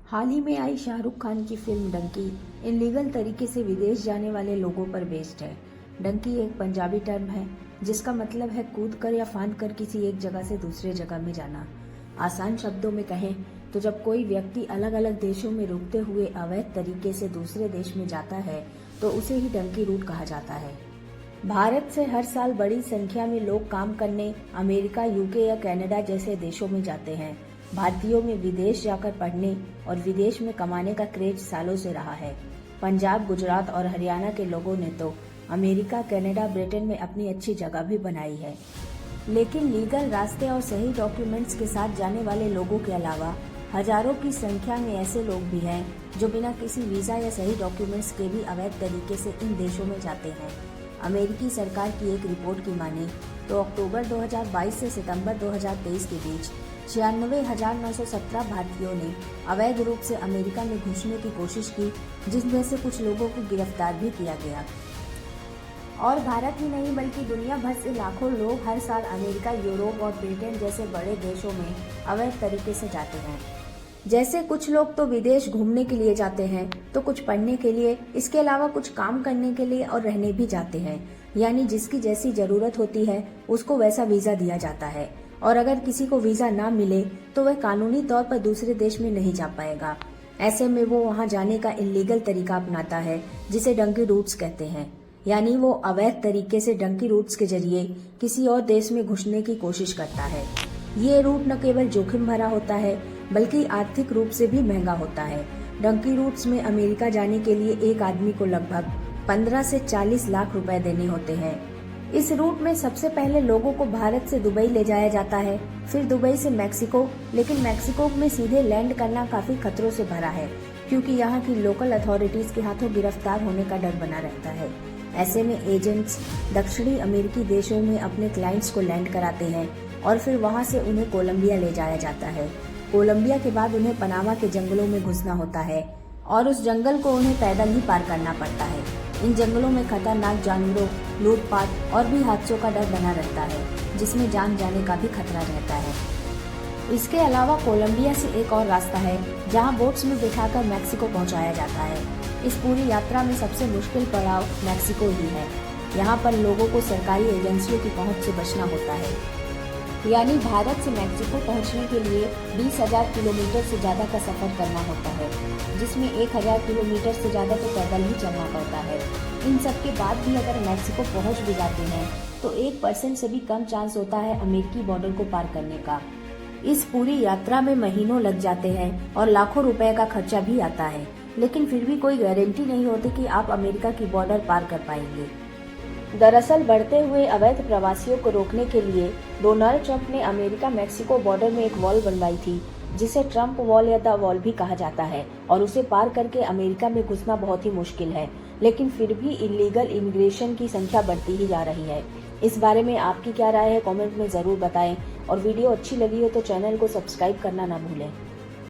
हाल ही में आई शाहरुख खान की film Dunki illegal तरीके से विदेश जाने वाले लोगों पर बेस्ड है। डंकी एक पंजाबी टर्म है जिसका मतलब है कूद कर या फांद कर किसी एक जगह से दूसरे जगह में जाना। आसान शब्दों में कहें तो जब कोई व्यक्ति अलग अलग देशों में रुकते हुए अवैध तरीके से दूसरे देश में जाता है तो उसे ही डंकी रूट कहा जाता है। भारत से हर साल बड़ी संख्या में लोग काम करने अमेरिका, यूके या कनाडा जैसे देशों में जाते हैं। भारतीयों में विदेश जाकर पढ़ने और विदेश में कमाने का क्रेज सालों से रहा है। पंजाब, गुजरात और हरियाणा के लोगों ने तो अमेरिका, कनाडा, ब्रिटेन में अपनी अच्छी जगह भी बनाई है। लेकिन लीगल रास्ते और सही डॉक्यूमेंट्स के साथ जाने वाले लोगों के अलावा हजारों की संख्या में ऐसे लोग भी हैं जो बिना किसी वीजा या सही डॉक्यूमेंट्स के भी अवैध तरीके से इन देशों में जाते हैं। अमेरिकी सरकार की एक रिपोर्ट की माने तो अक्टूबर 2022 से सितंबर 2023 के बीच 96,917 भारतीयों ने अवैध रूप से अमेरिका में घुसने की कोशिश की, जिसमें से कुछ लोगों को गिरफ्तार भी किया गया। और भारत ही नहीं बल्कि दुनिया भर से लाखों लोग हर साल अमेरिका, यूरोप और ब्रिटेन जैसे बड़े देशों में अवैध तरीके से जाते हैं। जैसे कुछ लोग तो विदेश घूमने के लिए जाते हैं तो कुछ पढ़ने के लिए, इसके अलावा कुछ काम करने के लिए और रहने भी जाते हैं। यानी जिसकी जैसी जरूरत होती है उसको वैसा वीजा दिया जाता है और अगर किसी को वीजा ना मिले तो वह कानूनी तौर पर दूसरे देश में नहीं जा पाएगा। ऐसे में वो वहाँ जाने का इलीगल तरीका अपनाता है जिसे डंकी रूट्स कहते हैं। यानी वो अवैध तरीके से डंकी रूट्स के जरिए किसी और देश में घुसने की कोशिश करता है। ये रूट न केवल जोखिम भरा होता है बल्कि आर्थिक रूप से भी महंगा होता है। डंकी रूट्स में अमेरिका जाने के लिए एक आदमी को लगभग 15 से 40 लाख रुपए देने होते हैं। इस रूट में सबसे पहले लोगों को भारत से दुबई ले जाया जाता है, फिर दुबई से मैक्सिको, लेकिन मैक्सिको में सीधे लैंड करना काफी खतरों से भरा है क्योंकि यहाँ की लोकल अथॉरिटीज के हाथों गिरफ्तार होने का डर बना रहता है। ऐसे में एजेंट्स दक्षिणी अमेरिकी देशों में अपने क्लाइंट्स को लैंड कराते हैं और फिर वहाँ से उन्हें कोलंबिया ले जाया जाता है। कोलंबिया के बाद उन्हें पनामा के जंगलों में घुसना होता है और उस जंगल को उन्हें पैदल ही पार करना पड़ता है। इन जंगलों में खतरनाक जानवरों, लूटपाट और भी हादसों का डर बना रहता है जिसमें जान जाने का भी खतरा रहता है। इसके अलावा कोलंबिया से एक और रास्ता है जहां बोट्स में बिठाकर मैक्सिको पहुंचाया जाता है। इस पूरी यात्रा में सबसे मुश्किल पड़ाव मैक्सिको ही है। यहाँ पर लोगों को सरकारी एजेंसियों की पहुंच से बचना होता है। यानी भारत से मैक्सिको पहुंचने के लिए 20,000 किलोमीटर से ज्यादा का सफर करना होता है, जिसमें 1,000 किलोमीटर से ज्यादा तो पैदल ही चलना पड़ता है। इन सब के बाद भी अगर मैक्सिको पहुंच भी जाते हैं तो 1% से भी कम चांस होता है अमेरिकी बॉर्डर को पार करने का। इस पूरी यात्रा में महीनों लग जाते हैं और लाखों रुपए का खर्चा भी आता है, लेकिन फिर भी कोई गारंटी नहीं होती कि आप अमेरिका की बॉर्डर पार कर पाएंगे। दरअसल बढ़ते हुए अवैध प्रवासियों को रोकने के लिए डोनाल्ड ट्रंप ने अमेरिका मैक्सिको बॉर्डर में एक वॉल बनवाई थी जिसे ट्रंप वॉल या द वॉल भी कहा जाता है और उसे पार करके अमेरिका में घुसना बहुत ही मुश्किल है। लेकिन फिर भी इलीगल इमिग्रेशन की संख्या बढ़ती ही जा रही है। इस बारे में आपकी क्या राय है, कमेंट में जरूर बताएं और वीडियो अच्छी लगी हो तो चैनल को सब्सक्राइब करना ना भूलें।